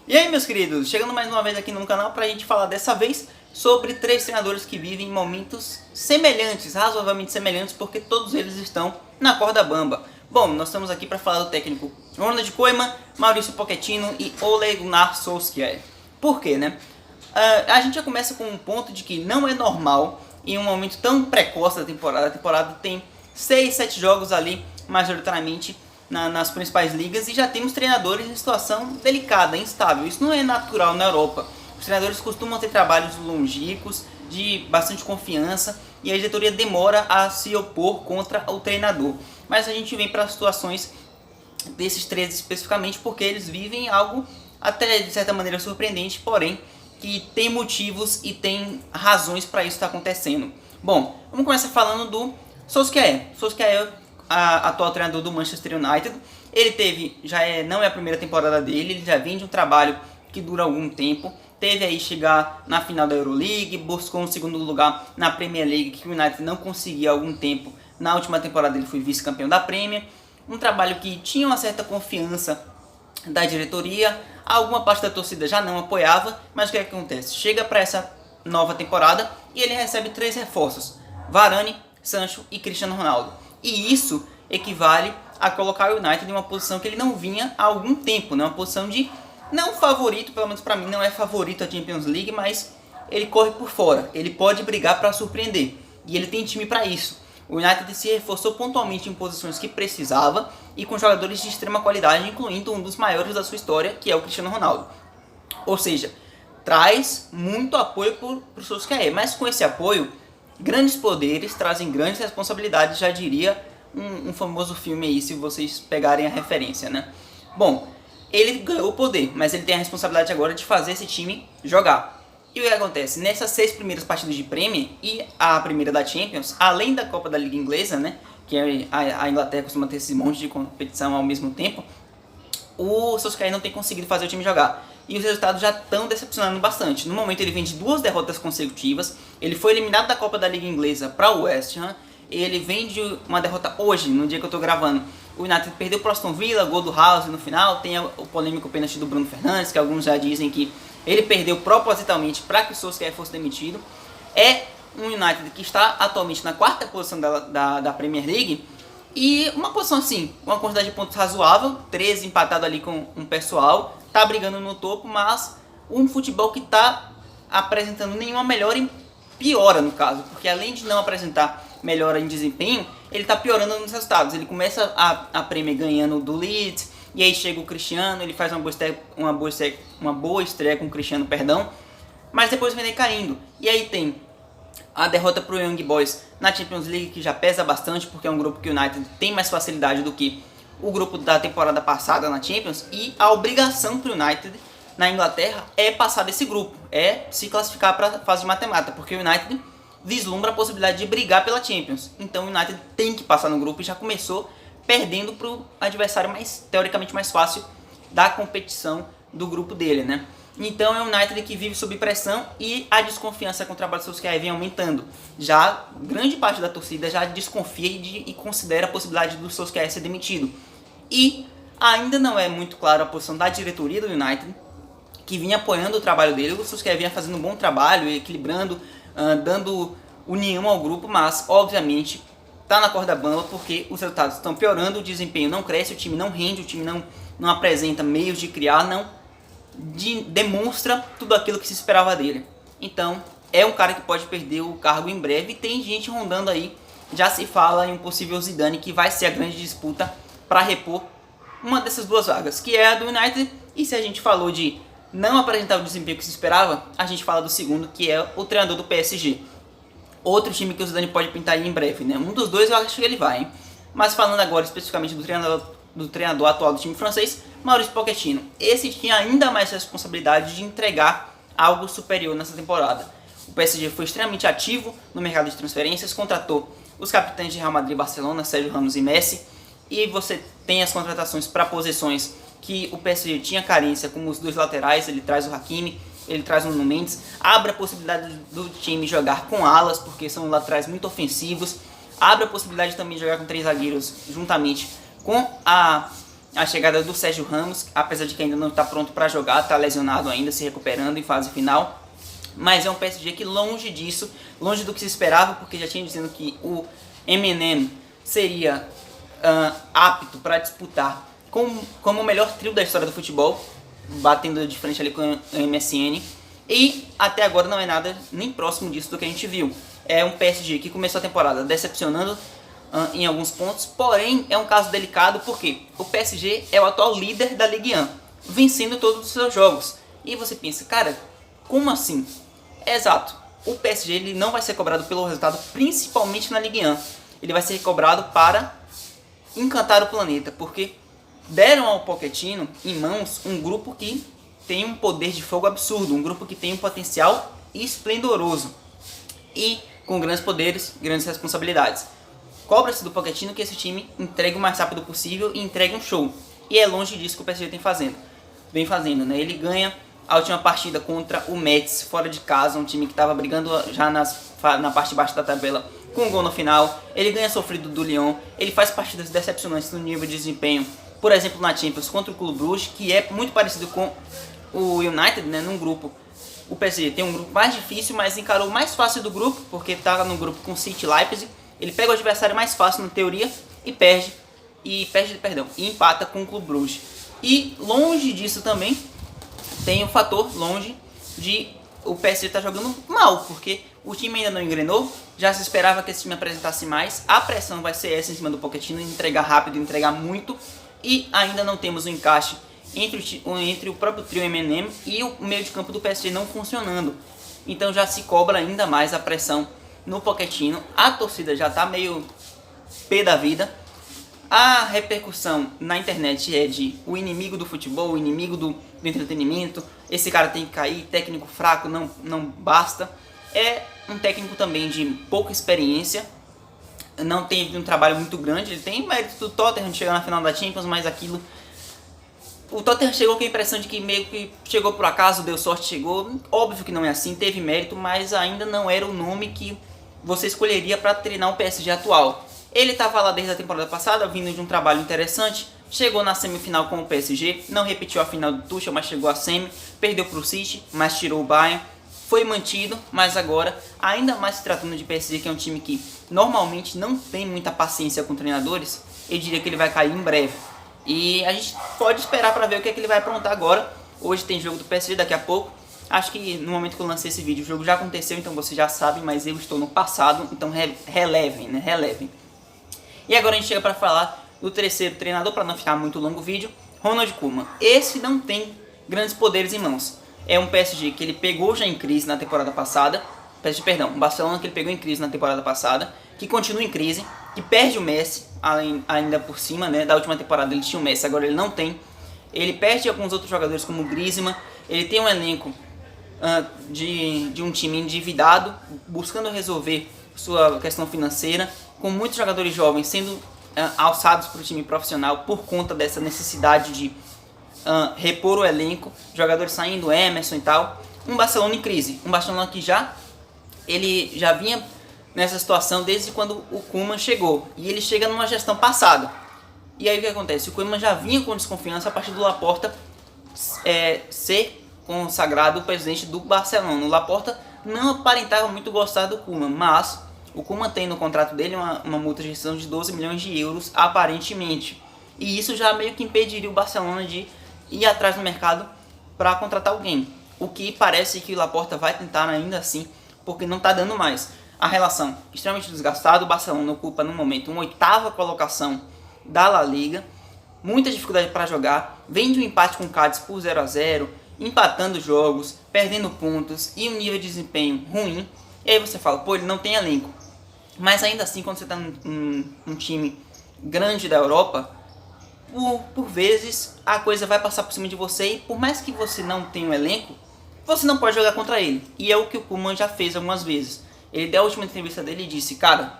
E aí, meus queridos, chegando mais uma vez aqui no canal pra gente falar dessa vez sobre 3 treinadores que vivem momentos semelhantes, razoavelmente semelhantes, porque todos eles estão na corda bamba. Bom, nós estamos aqui para falar do técnico Ronald Koeman, Maurício Pochettino e Ole Gunnar Solskjaer. Por quê, né? A gente já começa com um ponto de que não é normal, em um momento tão precoce da temporada, a temporada tem 6, 7 jogos ali, majoritariamente, nas principais ligas, e já temos treinadores em situação delicada, instável. Isso não é natural na Europa. Os treinadores costumam ter trabalhos longínquos, de bastante confiança, e a diretoria demora a se opor contra o treinador. Mas a gente vem para situações desses 3 especificamente porque eles vivem algo até de certa maneira surpreendente, porém que tem motivos e tem razões para isso estar acontecendo. Bom, vamos começar falando do Solskjaer. Solskjaer é atual treinador do Manchester United. Ele não é a primeira temporada dele, ele já vem de um trabalho que dura algum tempo. Teve aí chegar na final da Euroleague, buscou um segundo lugar na Premier League, que o United não conseguia há algum tempo. Na última temporada ele foi vice-campeão da Premier. Um trabalho que tinha uma certa confiança da diretoria, alguma parte da torcida já não apoiava, mas o que acontece? Chega para essa nova temporada e ele recebe 3 reforços: Varane, Sancho e Cristiano Ronaldo. E isso equivale a colocar o United em uma posição que ele não vinha há algum tempo, né? Uma posição de não favorito, pelo menos para mim não é favorito a Champions League, mas ele corre por fora, ele pode brigar para surpreender e ele tem time para isso. O United se reforçou pontualmente em posições que precisava e com jogadores de extrema qualidade, incluindo um dos maiores da sua história, que é o Cristiano Ronaldo. Ou seja, traz muito apoio para o Solskjaer, mas com esse apoio, grandes poderes trazem grandes responsabilidades, já diria um famoso filme aí, se vocês pegarem a referência, né? Bom, ele ganhou o poder, mas ele tem a responsabilidade agora de fazer esse time jogar. E o que acontece? Nessas 6 primeiras partidas de Premier e a primeira da Champions, além da Copa da Liga Inglesa, né, que a Inglaterra costuma ter esse monte de competição ao mesmo tempo, o Solskjaer não tem conseguido fazer o time jogar. E os resultados já estão decepcionando bastante. No momento ele vem de 2 derrotas consecutivas, ele foi eliminado da Copa da Liga Inglesa para o West Ham, ele vem de uma derrota hoje, no dia que eu estou gravando. O United perdeu para o Aston Villa, gol do House no final, tem o polêmico pênalti do Bruno Fernandes, que alguns já dizem que ele perdeu propositalmente para que o Solskjaer fosse demitido. É um United que está atualmente na 4ª posição da Premier League, e uma posição assim, uma quantidade de pontos razoável, 13 empatado ali com um pessoal, tá brigando no topo, mas um futebol que está apresentando nenhuma melhora e piora no caso, porque além de não apresentar melhora em desempenho, ele está piorando nos resultados. Ele começa a Premier ganhando do Leeds, e aí chega o Cristiano, ele faz uma boa estreia com o Cristiano, perdão, mas depois vem caindo. E aí tem a derrota para o Young Boys na Champions League, que já pesa bastante, porque é um grupo que o United tem mais facilidade do que o grupo da temporada passada na Champions, e a obrigação para o United na Inglaterra é passar desse grupo, é se classificar para a fase de mata-mata, porque o United vislumbra a possibilidade de brigar pela Champions. Então o United tem que passar no grupo e já começou perdendo para o adversário teoricamente mais fácil da competição do grupo dele, né? Então é um United que vive sob pressão e a desconfiança com o trabalho do Solskjaer vem aumentando. Já grande parte da torcida já desconfia e considera a possibilidade do Solskjaer ser demitido. E ainda não é muito clara a posição da diretoria do United, que vinha apoiando o trabalho dele. O Solskjaer vinha fazendo um bom trabalho, equilibrando, dando união ao grupo, mas obviamente está na corda bamba porque os resultados estão piorando, o desempenho não cresce, o time não rende, o time não apresenta meios de criar, não demonstra tudo aquilo que se esperava dele. Então é um cara que pode perder o cargo em breve, e tem gente rondando aí, já se fala em um possível Zidane, que vai ser a grande disputa para repor uma dessas 2 vagas, que é a do United. E se a gente falou de não apresentar o desempenho que se esperava, a gente fala do segundo, que é o treinador do PSG. Outro time que o Zidane pode pintar aí em breve, né? Um dos 2 eu acho que ele vai, hein? Mas falando agora especificamente do treinador atual do time francês, Maurício Pochettino. Esse tinha ainda mais responsabilidade de entregar algo superior nessa temporada. O PSG foi extremamente ativo no mercado de transferências, contratou os capitães de Real Madrid e Barcelona, Sérgio Ramos e Messi, e você tem as contratações para posições que o PSG tinha carência, como os 2 laterais. Ele traz o Hakimi, ele traz o Nuno Mendes, abre a possibilidade do time jogar com alas, porque são laterais muito ofensivos, abre a possibilidade também de jogar com 3 zagueiros juntamente com a a chegada do Sérgio Ramos, apesar de que ainda não está pronto para jogar, está lesionado ainda, se recuperando em fase final. Mas é um PSG que longe disso, longe do que se esperava, porque já tinha dizendo que o MNM seria apto para disputar como o melhor trio da história do futebol, batendo de frente ali com o MSN. E até agora não é nada nem próximo disso do que a gente viu. É um PSG que começou a temporada decepcionando em alguns pontos, porém é um caso delicado porque o PSG é o atual líder da Ligue 1, vencendo todos os seus jogos. E você pensa, cara, como assim? Exato, o PSG ele não vai ser cobrado pelo resultado, principalmente na Ligue 1. Ele vai ser cobrado para encantar o planeta, porque deram ao Pochettino em mãos um grupo que tem um poder de fogo absurdo, um grupo que tem um potencial esplendoroso e com grandes poderes, grandes responsabilidades. Cobra-se do Pochettino que esse time entregue o mais rápido possível e entregue um show. E é longe disso que o PSG vem fazendo, né? Ele ganha a última partida contra o Metz, fora de casa, um time que estava brigando já na parte de baixo da tabela com um gol no final. Ele ganha sofrido do Lyon, ele faz partidas decepcionantes no nível de desempenho, por exemplo na Champions contra o Clube Bruges, que é muito parecido com o United, né? Num grupo, o PSG tem um grupo mais difícil, mas encarou o mais fácil do grupo, porque estava no grupo com City e Leipzig. Ele pega o adversário mais fácil na teoria e empata com o Clube Bruges. E longe disso também tem o fator longe de o PSG estar jogando mal, porque o time ainda não engrenou, já se esperava que esse time apresentasse mais, a pressão vai ser essa em cima do Pochettino, entregar rápido, entregar muito, e ainda não temos o encaixe entre o próprio trio MNM e o meio de campo do PSG não funcionando. Então já se cobra ainda mais a pressão no Pochettino, a torcida já está meio pé da vida. A repercussão na internet é de o inimigo do futebol, o inimigo do entretenimento, esse cara tem que cair, técnico fraco, não basta. É um técnico também de pouca experiência, não teve um trabalho muito grande, ele tem mérito do Tottenham de chegar na final da Champions, mas aquilo... O Tottenham chegou com a impressão de que meio que chegou por acaso, deu sorte, chegou. Óbvio que não é assim, teve mérito, mas ainda não era o nome que você escolheria para treinar o PSG atual. Ele estava lá desde a temporada passada, vindo de um trabalho interessante, chegou na semifinal com o PSG, não repetiu a final do Tuchel, mas chegou à semi, perdeu para o City, mas tirou o Bayern, foi mantido, mas agora, ainda mais se tratando de PSG, que é um time que normalmente não tem muita paciência com treinadores, eu diria que ele vai cair em breve. E a gente pode esperar para ver o que é que ele vai aprontar agora. Hoje tem jogo do PSG daqui a pouco. Acho que no momento que eu lancei esse vídeo o jogo já aconteceu, então vocês já sabem, mas eu estou no passado, então relevem, né? Relevem. E agora a gente chega para falar do terceiro treinador, para não ficar muito longo o vídeo, Ronald Koeman. Esse não tem grandes poderes em mãos. É um PSG que ele pegou já em crise na temporada passada. Um Barcelona que ele pegou em crise na temporada passada, que continua em crise, que perde o Messi, ainda por cima, né? Da última temporada ele tinha o Messi, agora ele não tem. Ele perde alguns outros jogadores como o Griezmann. Ele tem um elenco de um time endividado, buscando resolver sua questão financeira, com muitos jogadores jovens sendo alçados para o time profissional por conta dessa necessidade de repor o elenco, jogadores saindo, Emerson e tal. Um Barcelona em crise, um Barcelona que ele já vinha nessa situação desde quando o Koeman chegou, e ele chega numa gestão passada. E aí o que acontece? O Koeman já vinha com desconfiança a partir do Laporta ser consagrado o presidente do Barcelona. O Laporta não aparentava muito gostar do Koeman, mas o Koeman tem no contrato dele uma multa de rescisão de 12 milhões de euros, aparentemente. E isso já meio que impediria o Barcelona de ir atrás no mercado para contratar alguém. O que parece que o Laporta vai tentar ainda assim, porque não está dando mais. A relação extremamente desgastada, o Barcelona ocupa no momento uma 8ª colocação da La Liga, muita dificuldade para jogar, vem de um empate com o Cádiz por 0-0, empatando jogos, perdendo pontos e um nível de desempenho ruim. E aí você fala, pô, ele não tem elenco. Mas ainda assim, quando você está num time grande da Europa, por vezes a coisa vai passar por cima de você, e por mais que você não tenha um elenco, você não pode jogar contra ele. E é o que o Koeman já fez algumas vezes. Ele deu a última entrevista dele e disse, cara,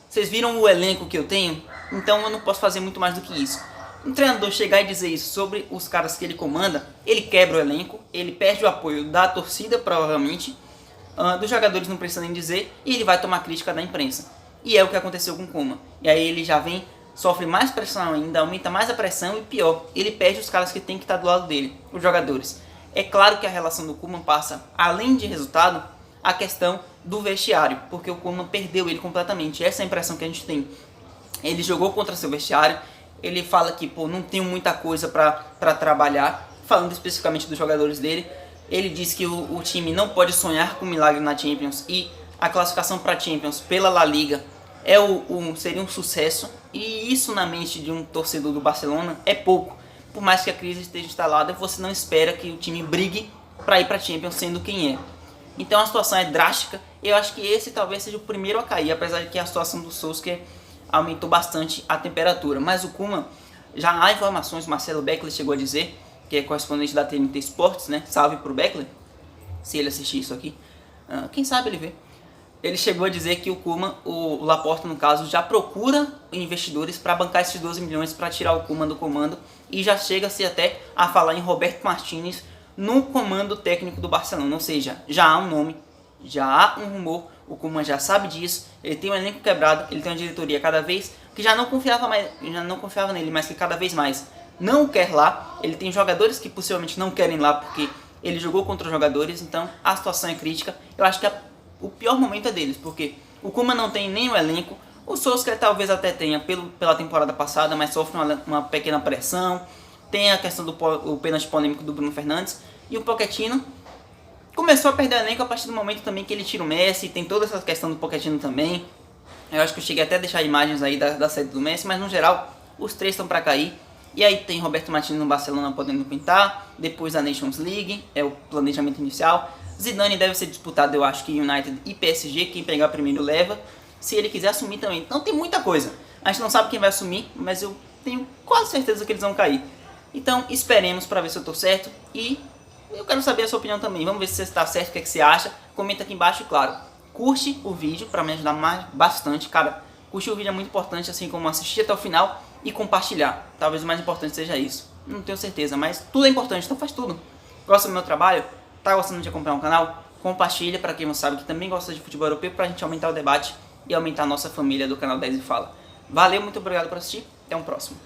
vocês viram o elenco que eu tenho? Então eu não posso fazer muito mais do que isso. Um treinador chegar e dizer isso sobre os caras que ele comanda, ele quebra o elenco, ele perde o apoio da torcida provavelmente, dos jogadores não precisa nem dizer, e ele vai tomar crítica da imprensa. E é o que aconteceu com o Koeman. E aí ele já vem sofre mais pressão ainda, aumenta mais a pressão e pior, ele perde os caras que tem que estar do lado dele, os jogadores. É claro que a relação do Koeman passa, além de resultado, a questão do vestiário, porque o Koeman perdeu ele completamente. Essa é a impressão que a gente tem. Ele jogou contra seu vestiário, ele fala que não tenho muita coisa para trabalhar, falando especificamente dos jogadores dele. Ele diz que o time não pode sonhar com milagre na Champions e a classificação para a Champions pela La Liga seria um sucesso, e isso na mente de um torcedor do Barcelona é pouco. Por mais que a crise esteja instalada, você não espera que o time brigue para ir para a Champions sendo quem é. Então a situação é drástica. Eu acho que esse talvez seja o primeiro a cair, apesar de que a situação do Solskjaer aumentou bastante a temperatura. Mas o Koeman, já há informações, Marcelo Beckler chegou a dizer, que é correspondente da TNT Sports, né? Salve pro Beckler, se ele assistir isso aqui. Quem sabe ele vê. Ele chegou a dizer que o Koeman, o Laporta no caso, já procura investidores para bancar esses 12 milhões para tirar o Koeman do comando, e já chega-se até a falar em Roberto Martínez no comando técnico do Barcelona. Ou seja, já há um nome, já há um rumor, o Koeman já sabe disso, ele tem um elenco quebrado, ele tem uma diretoria cada vez que já não confiava nele, mas que cada vez mais não o quer lá. Ele tem jogadores que possivelmente não querem lá porque ele jogou contra os jogadores, então a situação é crítica. Eu acho que o pior momento é deles, porque o Koeman não tem nem o elenco, o Solskjaer talvez até tenha pela temporada passada, mas sofre uma pequena pressão, tem a questão do pênalti polêmico do Bruno Fernandes, e o Pochettino começou a perder o elenco a partir do momento também que ele tira o Messi, tem toda essa questão do Pochettino também. Eu acho que eu cheguei até a deixar imagens aí da saída do Messi, mas no geral os três estão para cair. E aí tem Roberto Martínez no Barcelona podendo pintar, depois a Nations League, é o planejamento inicial. Zidane deve ser disputado, eu acho que United e PSG, quem pegar primeiro leva, se ele quiser assumir também. Então tem muita coisa, a gente não sabe quem vai assumir, mas eu tenho quase certeza que eles vão cair. Então esperemos para ver se eu estou certo, e eu quero saber a sua opinião também. Vamos ver se você está certo, o que você acha, comenta aqui embaixo e claro, curte o vídeo para me ajudar bastante, cara. Curtir o vídeo é muito importante, assim como assistir até o final e compartilhar. Talvez o mais importante seja isso. Não tenho certeza, mas tudo é importante, então faz tudo. Gosta do meu trabalho? Tá gostando de acompanhar o canal? Compartilha para quem não sabe que também gosta de futebol europeu, para a gente aumentar o debate e aumentar a nossa família do canal 10 e Fala. Valeu, muito obrigado por assistir. Até um próximo.